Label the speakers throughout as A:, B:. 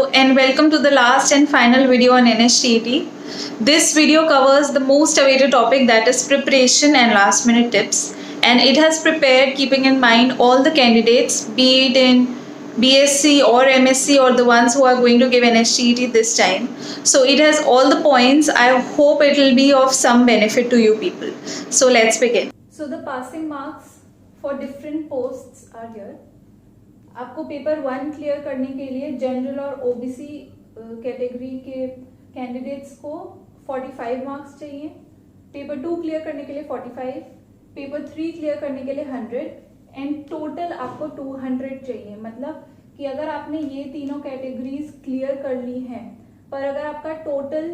A: Hello and welcome to the last and final video on NSTET. This video covers the most awaited topic, that is preparation and last minute tips, and it has prepared keeping in mind all the candidates, be it in BSc or MSc or the ones who are going to give NSTET this time. So it has all the points. I hope it will be of some benefit to you people. So let's begin. So the passing marks for different posts are here. आपको paper 1 clear करने के लिए general और OBC category के candidates को 45 marks चाहिए, paper 2 clear करने के लिए 45, पेपर 3 क्लियर करने के लिए 100 एंड टोटल आपको 200 चाहिए। मतलब कि अगर आपने ये तीनों कैटेगरीज क्लियर कर ली हैं पर अगर आपका टोटल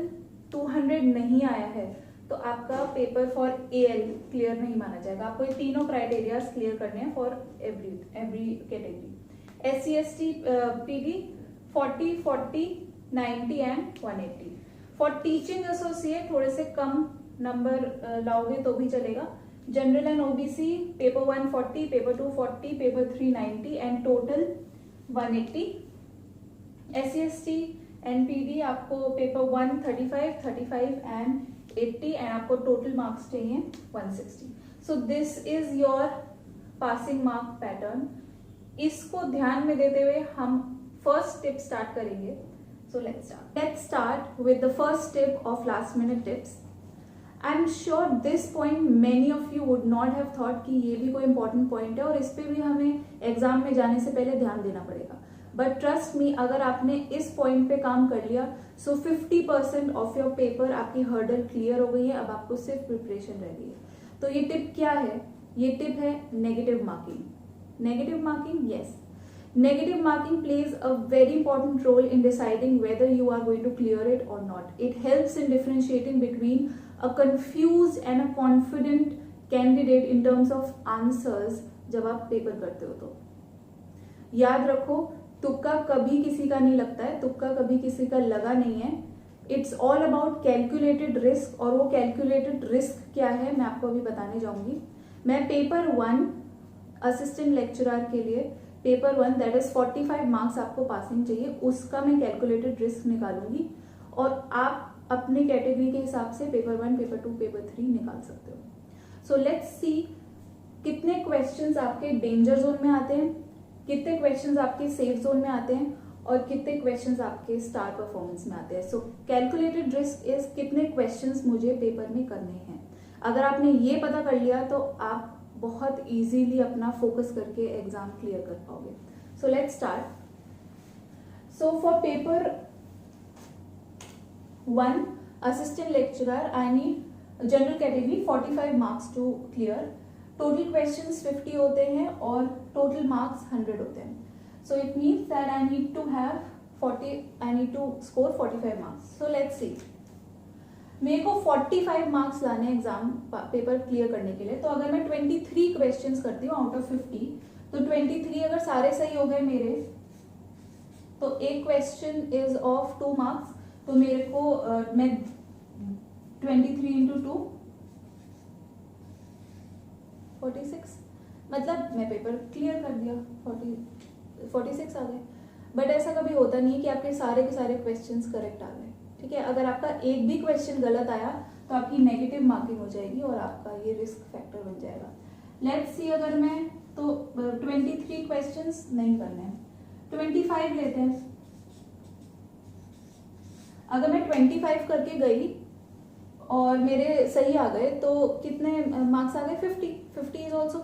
A: 200 नहीं आया है तो आपका पेपर फॉर एएल क्लियर नहीं माना जाएगा। आपको ये तीनों क्राइटेरियाज क्लियर करने हैं for every category. SC ST PD 40, 40, 90 and 180। For teaching associate थोड़े से कम नंबर लाओगे तो भी चलेगा। General and OBC paper 1 40, paper 2 40, paper 3 90 and total 180। SC ST and PD आपको पेपर 1 35, 35 एंड 80 एंड आपको टोटल मार्क्स चाहिए 160। So this is your passing mark pattern. इसको ध्यान में देते हुए हम फर्स्ट टिप स्टार्ट करेंगे। सो let's start with the first tip of last minute tips. I am sure this point many of you would not have thought कि ये भी कोई इंपॉर्टेंट पॉइंट है और इस पे भी हमें एग्जाम में जाने से पहले ध्यान देना पड़ेगा। बट ट्रस्ट मी, अगर आपने इस पॉइंट पे काम कर लिया सो 50% ऑफ योर पेपर आपकी हर्डल क्लियर हो गई है। अब आपको सिर्फ प्रिपरेशन रह गई है। तो ये टिप क्या है? ये टिप है negative marking. Negative marking, yes. Negative marking plays a very important role in deciding whether you are going to clear it or not. It helps in differentiating between a confused and a confident candidate in terms of answers जब आप paper करते हो। तो याद रखो, तुक्का कभी किसी का नहीं लगता है, तुक्का कभी किसी का लगा नहीं है। It's all about calculated risk, और वो कैलकुलेटेड रिस्क क्या है मैं आपको अभी बताने जाऊंगी। मैं पेपर 1 असिस्टेंट लेक्चरर के लिए पेपर 1 दैट इज 45 मार्क्स आपको पासिंग चाहिए, उसका मैं कैलकुलेटेड रिस्क निकालूंगी और आप अपने कैटेगरी के हिसाब से पेपर 1, पेपर 2, पेपर 3 निकाल सकते हो। सो लेट्स सी कितने क्वेश्चंस आपके डेंजर जोन में आते हैं, कितने क्वेश्चंस आपके सेफ जोन में आते हैं और कितने क्वेश्चंस आपके स्टार परफॉर्मेंस में आते हैं। सो कैलकुलेटेड रिस्क इज कितने क्वेश्चंस मुझे पेपर में करने हैं। अगर आपने ये पता कर लिया तो आप बहुत इजीली अपना फोकस करके एग्जाम क्लियर कर पाओगे। So let's start. So for paper 1 assistant lecturer I need general category 45 marks to clear. Total questions 50 होते हैं और टोटल मार्क्स 100 होते हैं। So it means that I need to score 45 marks. So let's see, मेरे को 45 marks लाने exam paper clear करने के लिए। तो अगर मैं 23 क्वेश्चंस करती हूँ आउट ऑफ 50, तो 23 अगर सारे सही हो गए मेरे तो एक क्वेश्चन इज ऑफ 2 मार्क्स। तो मेरे को मैं 23 इंटू 2 46, मतलब मैं पेपर क्लियर कर दिया, 46 आ गए। बट ऐसा कभी होता नहीं है कि आपके सारे के सारे क्वेश्चंस करेक्ट आ गए। ठीक है, अगर आपका एक भी क्वेश्चन गलत आया तो आपकी नेगेटिव मार्किंग हो जाएगी और आपका ये रिस्क फैक्टर बन जाएगा। लेट्स सी, अगर मैं तो 23 क्वेश्चंस नहीं करने हैं, 25 लेते हैं। अगर मैं 25 करके गई और मेरे सही आ गए तो कितने मार्क्स आ गए? 50 इज ऑल्सो।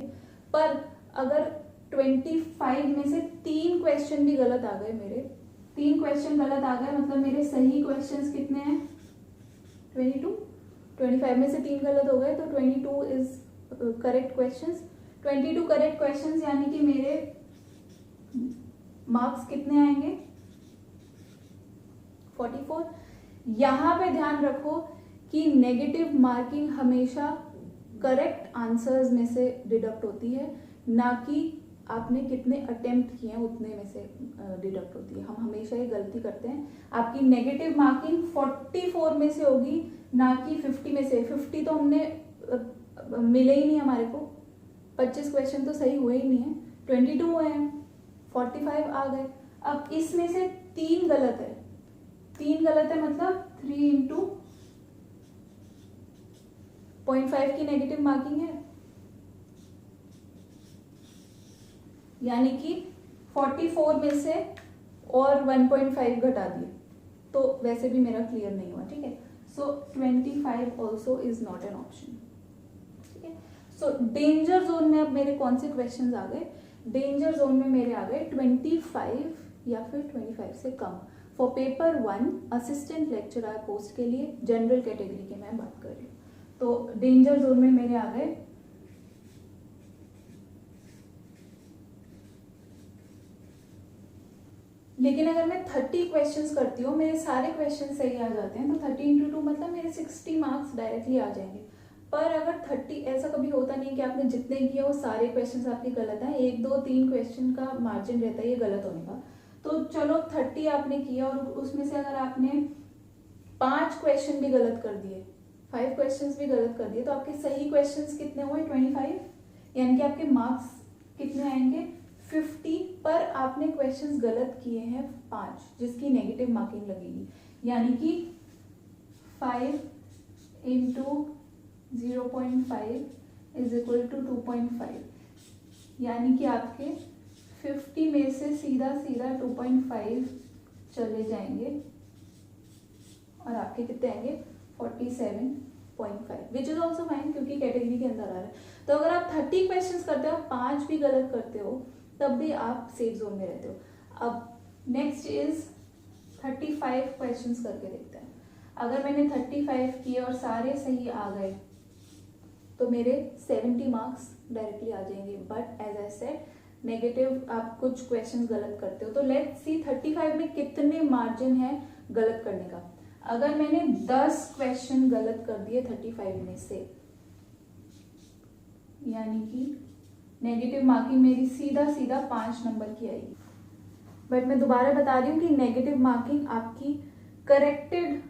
A: पर अगर 25 में से 3 क्वेश्चन भी गलत आ गए, मेरे 3 क्वेश्चन गलत आ गए, मतलब मेरे सही क्वेश्चंस कितने हैं? 22। 25 में से 3 गलत हो गए तो 22 is correct questions. 22 correct questions यानी कि मेरे मार्क्स कितने आएंगे? 44। यहां पे ध्यान रखो कि नेगेटिव मार्किंग हमेशा करेक्ट आंसर्स में से डिडक्ट होती है, ना कि आपने कितने अटेम्प्ट किए हैं उतने में से डिडक्ट होती है। हम हमेशा ये गलती करते हैं। आपकी नेगेटिव मार्किंग 44 में से होगी, ना कि 50 में से। 50 तो हमने मिले ही नहीं हमारे को, 25 क्वेश्चन तो सही हुए ही नहीं है। 22 हुए हैं, 45 आ गए। अब इसमें से 3 गलत है, 3 गलत है मतलब 3 इंटू 0.5 की नेगेटिव मार्किंग है, यानी कि 44 में से और 1.5 घटा दिए, तो वैसे भी मेरा क्लियर नहीं हुआ, ठीक है। सो 25 also is not an option, ठीक है। सो डेंजर जोन में अब मेरे कौन से क्वेश्चन आ गए, डेंजर जोन में मेरे आ गए 25 या फिर 25 से come for paper 1 assistant lecturer post के लिए, जनरल कैटेगरी की मैं बात कर रही हूँ। तो डेंजर जोन में मेरे आ गए 30। लेकिन अगर मैं 30 क्वेश्चंस करती हूँ, मेरे सारे क्वेश्चन सही आ जाते हैं, तो 30 इंटू 2 मतलब मेरे 60 मार्क्स डायरेक्टली आ जाएंगे। पर अगर 30, ऐसा कभी होता नहीं कि आपने जितने किए वो सारे क्वेश्चंस आपके गलत हैं, 1 2 3 क्वेश्चन का मार्जिन रहता है ये गलत होने का। तो चलो 30 आपने किया और उसमें से अगर आपने 5 क्वेश्चन भी गलत कर दिए, 5 क्वेश्चंस भी गलत कर दिए, तो आपके सही क्वेश्चंस कितने हुए 25, यानी कि आपके मार्क्स कितने आएंगे 50। पर आपने क्वेश्चंस गलत किए हैं 5, जिसकी नेगेटिव मार्किंग लगेगी, यानी कि 5 इंटू 0.5 इज इक्वल टू 2.5, यानी कि आपके 50 में से सीधा 2.5 चले जाएंगे और आपके कितने आएंगे 47.5, विच इज ऑल्सो फाइन क्योंकि कैटेगरी के अंदर आ रहा है। तो अगर आप 30 क्वेश्चंस करते हो, 5 भी गलत करते हो, तब भी आप सेफ जोन में रहते हो। अब नेक्स्ट इज 35 क्वेश्चंस करके देखते हैं। अगर मैंने 35 किए और सारे सही आ गए तो मेरे 70 मार्क्स डायरेक्टली आ जाएंगे। But as I said negative आप कुछ क्वेश्चंस गलत करते हो, तो लेट्स सी 35 में कितने मार्जिन है गलत करने का। अगर मैंने 10 क्वेश्चन गलत कर दिए 35 में से, यानी कि नेगेटिव मार्किंग मेरी सीधा 5 नंबर की आएगी। बट मैं दोबारा बता रही हूँ कि नेगेटिव मार्किंग आपकी करेक्टेड,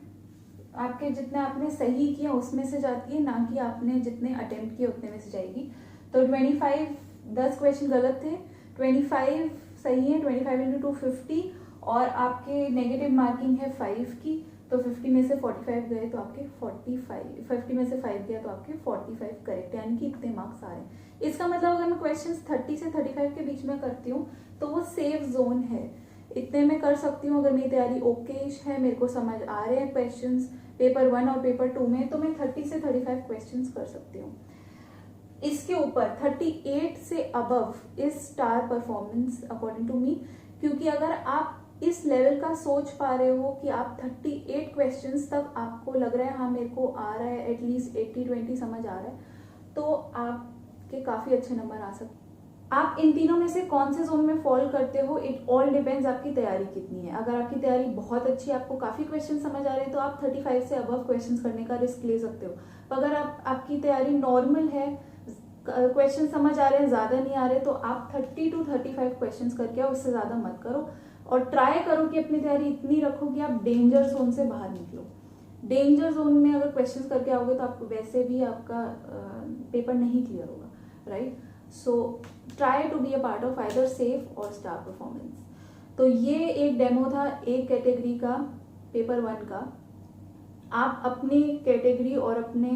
A: आपके जितने आपने सही किया उसमें से जाती है, ना कि आपने जितने अटेम्प्ट किए उतने में से जाएगी। तो 25, 10 क्वेश्चन गलत थे, 25 सही है, 25 इंटू 2 50, और आपके नेगेटिव मार्किंग है 5 की, तो 50 में से 45 गए तो आपके 45, 50 में से 5 गया तो आपके 45 करेक्ट, यानी कि इतने मार्क्स आ रहे हैं। इसका मतलब अगर मैं क्वेश्चंस 30 से 35 के बीच में करती हूँ तो वो सेफ जोन है, इतने में कर सकती हूँ। अगर मेरी तैयारी ओकेश है, मेरे को समझ आ रहे हैं क्वेश्चंस पेपर 1 और पेपर 2 में, तो मैं 30 से 35 क्वेश्चंस कर सकती हूँ। इसके ऊपर 38 से above is star performance according to me, क्योंकि अगर आप इस लेवल का सोच पा रहे हो कि आप 38 क्वेश्चंस तक आपको लग रहा है हाँ मेरे को आ रहा है, एटलीस्ट 80-20 समझ आ रहा है, तो आपके काफ़ी अच्छे नंबर आ सकते हैं। आप इन तीनों में से कौन से जोन में फॉल करते हो, इट ऑल डिपेंड्स आपकी तैयारी कितनी है। अगर आपकी तैयारी बहुत अच्छी है, आपको काफ़ी क्वेश्चन समझ आ रहे हैं, तो आप 35 से अबव क्वेश्चन करने का रिस्क ले सकते हो। अगर आपकी तैयारी नॉर्मल है, क्वेश्चन समझ आ रहे हैं, ज़्यादा नहीं आ रहे, तो आप 30 to 35 क्वेश्चन करके आओ, उससे ज़्यादा मत करो। और ट्राई करो कि अपनी तैयारी इतनी रखो कि आप डेंजर जोन से बाहर निकलो। डेंजर जोन में अगर क्वेश्चंस करके आओगे तो आपको वैसे भी आपका पेपर नहीं क्लियर होगा, right. So try to be a part of either safe और स्टार परफॉर्मेंस। तो ये एक डेमो था एक कैटेगरी का, पेपर 1 का। आप अपनी कैटेगरी और अपने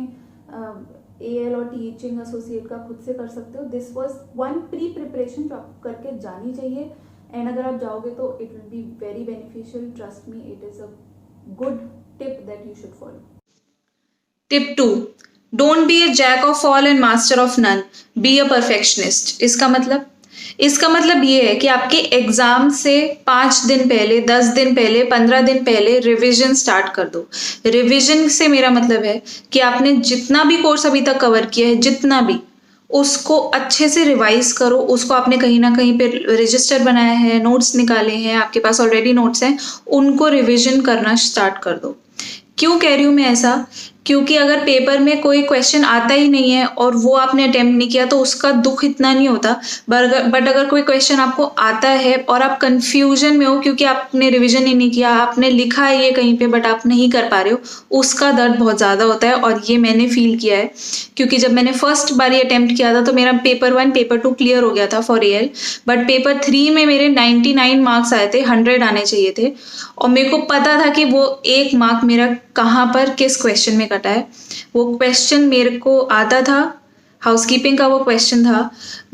A: AL और टीचिंग एसोसिएट का खुद से कर सकते हो। This was one pre preparation जो आप करके जानी चाहिए, एंड अगर आप जाओगे तो it will be very beneficial. Trust me, it is a good tip that you should follow.
B: Tip 2, don't be a jack of all and master of none, be a perfectionist. इसका मतलब ये है कि आपके एग्जाम से 5 दिन पहले, 10 दिन पहले, 15 दिन पहले रिवीजन स्टार्ट कर दो। रिवीजन से मेरा मतलब है कि आपने जितना भी कोर्स अभी तक कवर किया है, जितना भी, उसको अच्छे से रिवाइज करो। उसको आपने कहीं ना कहीं पे रजिस्टर बनाया है, नोट्स निकाले हैं, आपके पास ऑलरेडी नोट्स हैं, उनको रिवीजन करना स्टार्ट कर दो। क्यों कह रही हूँ मैं ऐसा? क्योंकि अगर पेपर में कोई क्वेश्चन आता ही नहीं है और वो आपने अटेम्प्ट नहीं किया तो उसका दुख इतना नहीं होता, बट अगर कोई क्वेश्चन आपको आता है और आप कंफ्यूजन में हो क्योंकि आपने रिवीजन ही नहीं किया, आपने लिखा है ये कहीं पे बट आप नहीं कर पा रहे हो, उसका दर्द बहुत ज़्यादा होता है। और ये मैंने फील किया है क्योंकि जब मैंने फर्स्ट बार ये अटेम्प्ट किया था तो मेरा पेपर 1 पेपर 2 क्लियर हो गया था फॉर AL, बट पेपर 3 में मेरे 99 मार्क्स आए थे, 100 आने चाहिए थे और मेरे को पता था कि वो 1 मार्क मेरा कहाँ पर किस क्वेश्चन में कटा है। वो क्वेश्चन मेरे को आता था, हाउसकीपिंग का वो क्वेश्चन था,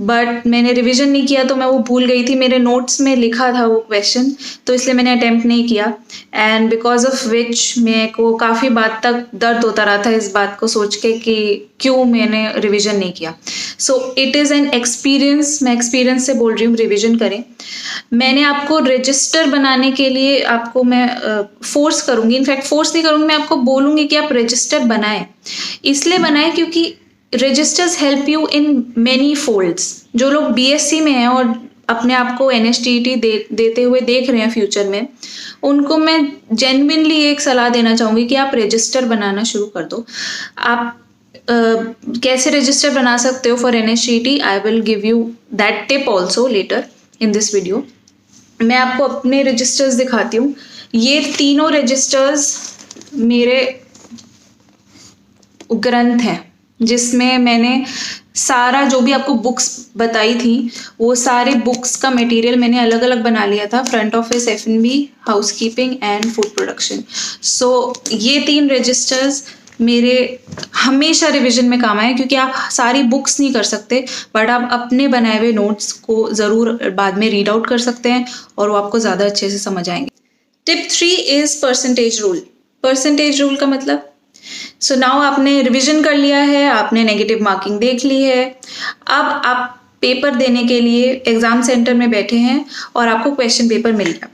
B: बट मैंने रिवीजन नहीं किया तो मैं वो भूल गई थी, मेरे नोट्स में लिखा था वो क्वेश्चन, तो इसलिए मैंने अटेम्प्ट नहीं किया एंड बिकॉज ऑफ विच मेरे को काफ़ी बात तक दर्द होता रहा था इस बात को सोच के कि क्यों मैंने रिवीजन नहीं किया। So it is an experience, मैं एक्सपीरियंस से बोल रही हूँ, रिवीजन करें। मैंने आपको रजिस्टर बनाने के लिए आपको मैं फोर्स करूँगी, इनफैक्ट फोर्स नहीं करूँगी, मैं आपको बोलूँगी कि आप रजिस्टर बनाएं। इसलिए बनाएं क्योंकि registers help you in many folds. जो लोग BSc में हैं और अपने आप को NSTET देते हुए देख रहे हैं फ्यूचर में, उनको मैं जेन्युइनली एक सलाह देना चाहूँगी कि आप रजिस्टर बनाना शुरू कर दो। आप कैसे रजिस्टर बना सकते हो for NSTET, I will give you that tip also later in this video. मैं आपको अपने रजिस्टर्स दिखाती हूँ। ये तीनों रजिस्टर्स मेरे ग्रंथ हैं जिसमें मैंने सारा जो भी आपको बुक्स बताई थी वो सारे बुक्स का मटेरियल मैंने अलग अलग बना लिया था, front office, F&B, housekeeping and food production. So ये 3 रजिस्टर्स मेरे हमेशा रिवीजन में काम आए क्योंकि आप सारी बुक्स नहीं कर सकते बट आप अपने बनाए हुए नोट्स को ज़रूर बाद में रीड आउट कर सकते हैं और वो आपको ज़्यादा अच्छे से समझ आएंगे। Tip 3 is percentage rule. Percentage rule का मतलब, सो नाउ आपने रिवीजन कर लिया है, आपने नेगेटिव मार्किंग देख ली है, अब आप पेपर देने के लिए एग्जाम सेंटर में बैठे हैं और आपको क्वेश्चन पेपर मिल गया।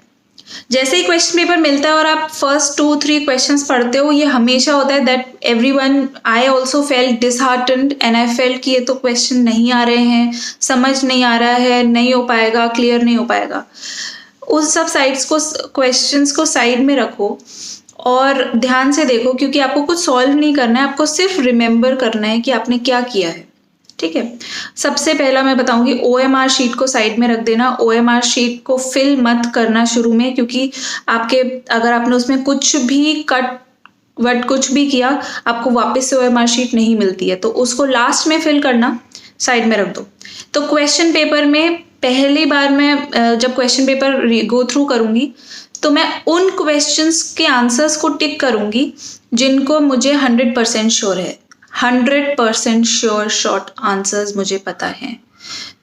B: जैसे ही क्वेश्चन पेपर मिलता है और आप फर्स्ट 2-3 क्वेश्चंस पढ़ते हो, ये हमेशा होता है that everyone, I also felt disheartened and I felt कि ये तो क्वेश्चन नहीं आ रहे हैं, समझ नहीं आ रहा है, नहीं हो पाएगा, क्लियर नहीं हो पाएगा। उस सब साइड्स को, क्वेश्चंस को साइड में रखो और ध्यान से देखो क्योंकि आपको कुछ सॉल्व नहीं करना है, आपको सिर्फ रिमेंबर करना है कि आपने क्या किया है। ठीक है, सबसे पहला मैं बताऊंगी OMR शीट को साइड में रख देना। OMR शीट को फिल मत करना शुरू में क्योंकि आपके अगर आपने उसमें कुछ भी कट कुछ भी किया आपको वापस से OMR शीट नहीं मिलती है, तो उसको लास्ट में फिल करना, साइड में रख दो। तो क्वेश्चन पेपर में पहली बार मैं जब क्वेश्चन पेपर गो थ्रू करूंगी तो मैं उन क्वेश्चंस के आंसर्स को टिक करूंगी जिनको मुझे 100% श्योर है, 100% श्योर शॉर्ट आंसर्स मुझे पता है,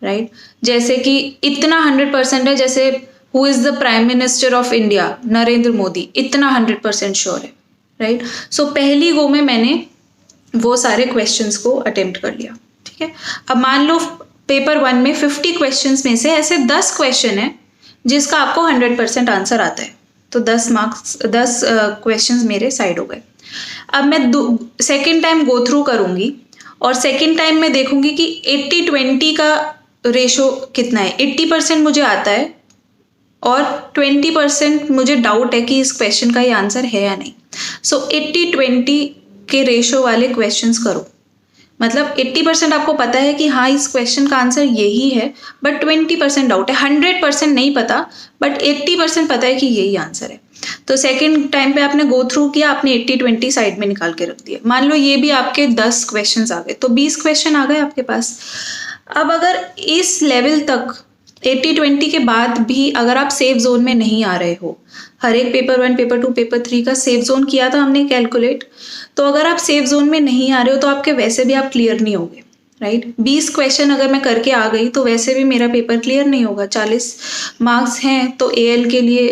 B: राइट। जैसे कि इतना 100% है, जैसे who is the prime minister of India, Narendra Modi, इतना 100% श्योर है, राइट। सो पहली गो में मैंने वो सारे क्वेश्चंस को अटेम्प्ट कर लिया। ठीक है, अब मान लो पेपर 1 में 50 क्वेश्चंस में से ऐसे 10 क्वेश्चन है जिसका आपको 100% आंसर आता है, तो 10 क्वेश्चंस मेरे साइड हो गए। अब मैं सेकेंड टाइम गो थ्रू करूंगी और सेकेंड टाइम में देखूंगी कि 80-20 का रेशो कितना है। 80% मुझे आता है और 20% मुझे डाउट है कि इस क्वेश्चन का ये आंसर है या नहीं। सो 80-20 के रेशो वाले क्वेश्चंस करो। मतलब 80% आपको पता है कि हाँ इस क्वेश्चन का आंसर यही है, बट 20% डाउट है। 100% नहीं पता बट 80% पता है कि यही आंसर है। तो सेकंड टाइम पे आपने गो थ्रू किया, आपने 80-20 साइड में निकाल के रख दिया। मान लो ये भी आपके 10 क्वेश्चन आ गए, तो 20 क्वेश्चन आ गए आपके पास। अब अगर इस लेवल तक 80-20 के बाद भी अगर आप सेफ जोन में नहीं आ रहे हो, हर एक पेपर 1, पेपर 2, पेपर 3 का सेफ जोन किया था हमने कैलकुलेट, तो अगर आप सेफ जोन में नहीं आ रहे हो तो आपके वैसे भी आप क्लियर नहीं होगे, राइट। 20 क्वेश्चन अगर मैं करके आ गई तो वैसे भी मेरा पेपर क्लियर नहीं होगा। 40 मार्क्स हैं तो AL के लिए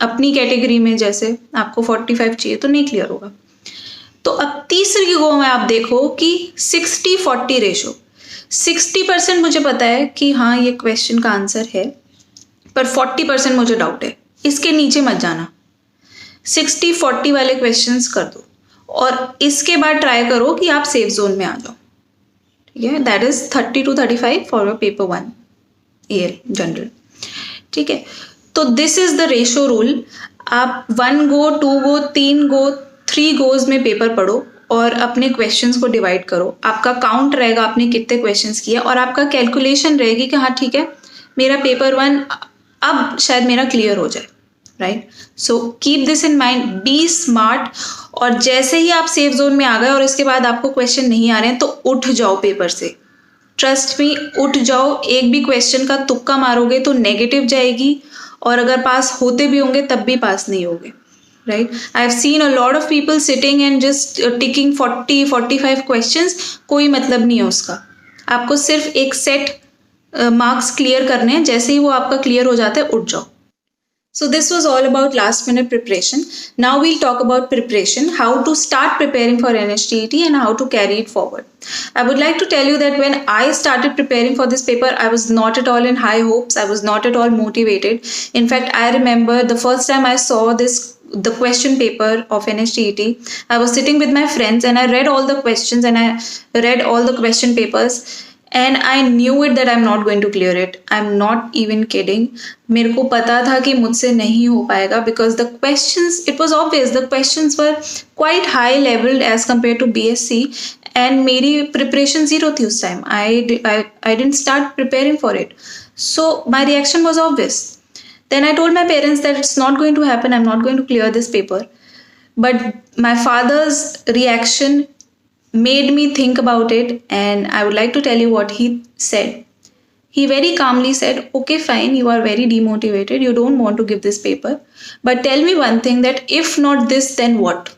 B: अपनी कैटेगरी में जैसे आपको 45 चाहिए तो नहीं क्लियर होगा। तो अब तीसरी गो में आप देखो कि 60-40 रेशो, 60% मुझे पता है कि हाँ ये क्वेश्चन का आंसर है, पर 40% मुझे डाउट है। इसके नीचे मत जाना, 60-40 वाले क्वेश्चंस कर दो और इसके बाद ट्राई करो कि आप सेफ जोन में आ जाओ। ठीक है, that is 30-35 for your paper 1 AL general. ठीक है, तो this is the ratio rule. आप 1 गो, 2 गो, 3 गो, 3 गोज में पेपर पढ़ो और अपने क्वेश्चंस को डिवाइड करो। आपका काउंट रहेगा आपने कितने क्वेश्चंस किए और आपका कैलकुलेशन रहेगी कि हाँ ठीक है मेरा पेपर 1 अब शायद मेरा क्लियर हो जाए, right. So keep this in mind, be smart. और जैसे ही आप सेफ जोन में आ गए और इसके बाद आपको क्वेश्चन नहीं आ रहे हैं तो उठ जाओ पेपर से, ट्रस्ट मी, उठ जाओ। एक भी क्वेश्चन का तुक्का मारोगे तो नेगेटिव जाएगी और अगर पास होते भी होंगे तब भी पास नहीं होगे, right. I have seen a lot of people sitting and just ticking 40-45 questions, कोई मतलब नहीं है उसका। आपको सिर्फ एक सेट मार्क्स क्लियर करने हैं, जैसे ही वो आपका क्लियर हो जाता है उठ जाओ। So this was all about last minute preparation. Now we'll talk about preparation, how to start preparing for NSTET and how to carry it forward. I would like to tell you that when I started preparing for this paper, I was not at all in high hopes. I was not at all motivated. In fact, I remember the first time I saw the question paper of NSTET, I was sitting with my friends and I read all the questions and I read all the question papers. And I knew it that I'm not going to clear it. I'm not even kidding. मेरे को पता था कि मुझसे नहीं हो पाएगा because the questions, it was obvious, the questions were quite high leveled as compared to BSc and मेरी preparation zero थी उस time. I didn't start preparing for it. So my reaction was obvious. Then I told my parents that it's not going to happen. I'm not going to clear this paper. But my father's reaction made me think about it and I would like to tell you what he said. He very calmly said, okay fine, you are very demotivated, you don't want to give this paper, but tell me one thing, that if not this then what?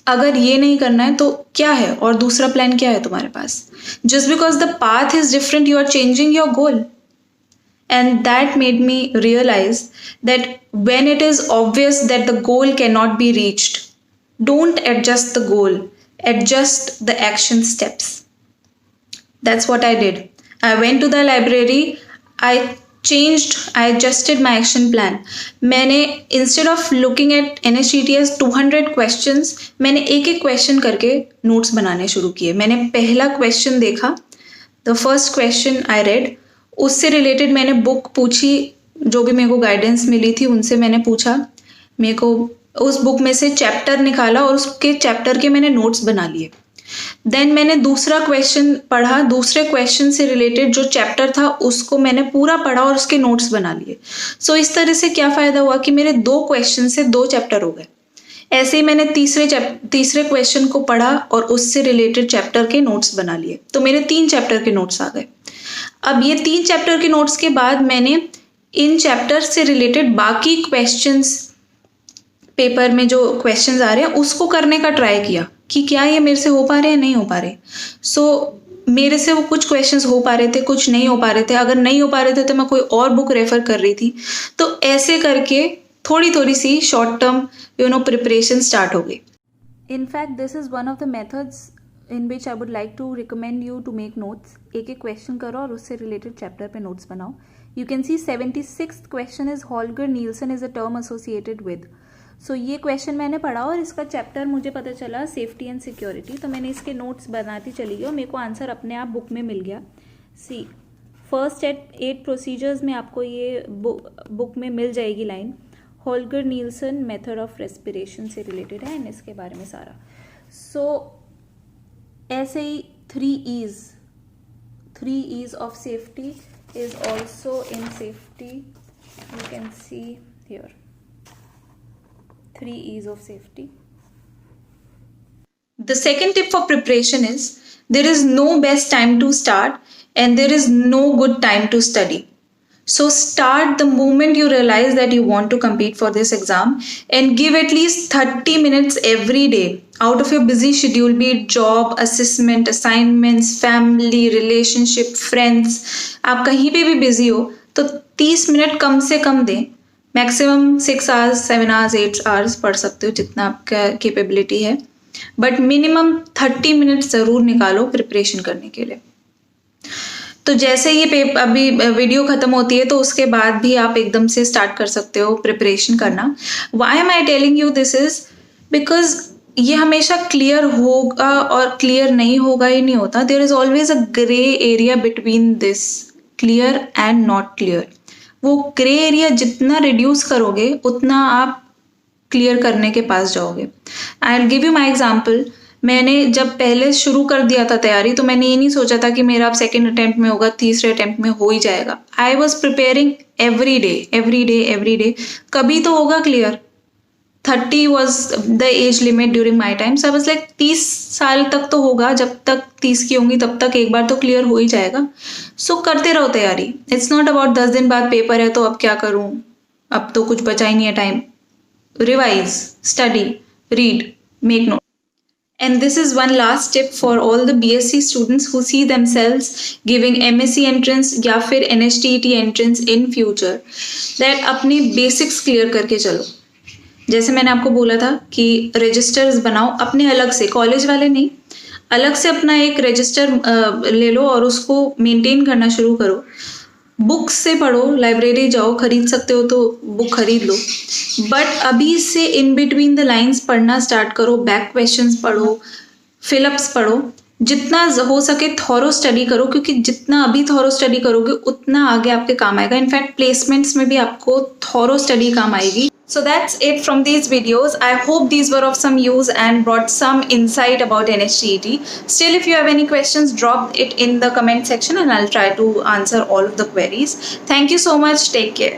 B: अगर ये नहीं करना है तो क्या है और दूसरा प्लान क्या है तुम्हारे पास? Just because the path is different, you are changing your goal. And that made me realize that when it is obvious that the goal cannot be reached, don't adjust the goal, adjust the action steps. That's what I did. I went to the library, I adjusted my action plan. मैंने instead of looking at NSTET as 200 questions, मैंने एक एक question करके notes बनाने शुरू किए। मैंने पहला क्वेश्चन देखा, the first question I read, उससे रिलेटेड मैंने बुक पूछी, जो भी मेरे को गाइडेंस मिली थी उनसे मैंने पूछा, मेरे को उस बुक में से चैप्टर निकाला और उसके चैप्टर के मैंने नोट्स बना लिए। देन मैंने दूसरा क्वेश्चन पढ़ा, दूसरे क्वेश्चन से रिलेटेड जो चैप्टर था उसको मैंने पूरा पढ़ा और उसके नोट्स बना लिए। सो इस तरह से क्या फ़ायदा हुआ कि मेरे 2 क्वेश्चन से 2 चैप्टर हो गए। ऐसे ही मैंने तीसरे क्वेश्चन को पढ़ा और उससे रिलेटेड चैप्टर के नोट्स बना लिए, तो मेरे 3 चैप्टर के नोट्स आ गए। अब ये 3 चैप्टर के नोट्स के बाद मैंने इन चैप्टर से रिलेटेड बाकी क्वेश्चंस, पेपर में जो क्वेश्चंस आ रहे हैं उसको करने का ट्राई किया कि क्या ये मेरे से हो पा रहे हैं, नहीं हो पा रहे। सो मेरे से वो कुछ क्वेश्चंस हो पा रहे थे, कुछ नहीं हो पा रहे थे। अगर नहीं हो पा रहे थे तो मैं कोई और बुक रेफर कर रही थी। तो ऐसे करके थोड़ी सी शॉर्ट टर्म प्रिपरेशन स्टार्ट हो गई।
A: In fact, this is one of the methods in which I would like to recommend you to make notes. एक एक क्वेश्चन करो और उससे रिलेटेड चैप्टर पे नोट्स बनाओ। You can see 76th question is Holger-Nielsen is a term associated with. सो ये question मैंने पढ़ा और इसका चैप्टर मुझे पता चला सेफ्टी एंड सिक्योरिटी, तो मैंने इसके नोट्स बनाती चली गई और मेरे को आंसर अपने आप बुक में मिल गया। सी फर्स्ट 8 प्रोसीजर्स में आपको ये बुक में मिल जाएगी लाइन। होल्गर-नील्सन मेथड ऑफ रेस्पिरेशन से रिलेटेड है एंड इसके बारे में सारा। सो ऐसे ही 3 E's of safety is also in safety, you can see here 3 E's of safety.
B: The second tip for preparation is there is no best time to start and there is no good time to study. So start the moment you realize that you want to compete for this exam and give at least 30 minutes every day out of your busy schedule, be it job, assessment, assignments, family, relationship, friends. आप कहीं पे भी busy हो तो 30 minute कम से कम दें। Maximum 6 hours, 7 hours, 8 hours पढ़ सकते हो जितना आपका कैपेबिलिटी है, बट मिनिमम 30 मिनट ज़रूर निकालो प्रिपरेशन करने के लिए। तो जैसे ये अभी वीडियो ख़त्म होती है तो उसके बाद भी आप एकदम से स्टार्ट कर सकते हो प्रिपरेशन करना। Why am I telling you this is because ये हमेशा क्लियर होगा और क्लियर नहीं होगा ही नहीं होता। There is always a grey area between this clear and not clear. वो ग्रे एरिया जितना रिड्यूस करोगे उतना आप क्लियर करने के पास जाओगे। I will give you my example. मैंने जब पहले शुरू कर दिया था तैयारी तो मैंने ये नहीं सोचा था कि मेरा अब सेकेंड अटेम्प्ट में होगा, तीसरे अटेम्प्ट में हो ही जाएगा। I was preparing every day. कभी तो होगा clear. 30 was the age limit during my time, so I was like 30 साल तक तो होगा, जब तक 30 की होंगी तब तक एक बार तो क्लियर हो ही जाएगा। सो करते रहो तैयारी। इट्स नॉट अबाउट 10 दिन बाद पेपर है तो अब क्या करूँ, अब तो कुछ बचा ही नहीं है time. Revise, study, read, make note. And this is one last tip for all the BSc students who see themselves giving MSc entrance या फिर NSTET entrance in future, that अपनी basics clear करके चलो। जैसे मैंने आपको बोला था कि रजिस्टर्स बनाओ अपने अलग से, कॉलेज वाले नहीं, अलग से अपना एक रजिस्टर ले लो और उसको मेंटेन करना शुरू करो। बुक्स से पढ़ो, लाइब्रेरी जाओ, खरीद सकते हो तो बुक खरीद लो, बट अभी से इन बिटवीन द लाइंस पढ़ना स्टार्ट करो। बैक क्वेश्चंस पढ़ो, फिलअप्स पढ़ो, जितना हो सके थॉरो स्टडी करो, क्योंकि जितना अभी थॉरो स्टडी करोगे उतना आगे आपके काम आएगा। इनफैक्ट प्लेसमेंट्स में भी आपको थॉरो स्टडी काम आएगी। So that's it from these videos. I hope these were of some use and brought some insight about NSTET. Still, if you have any questions, drop it in the comment section and I'll try to answer all of the queries. Thank you so much. Take care.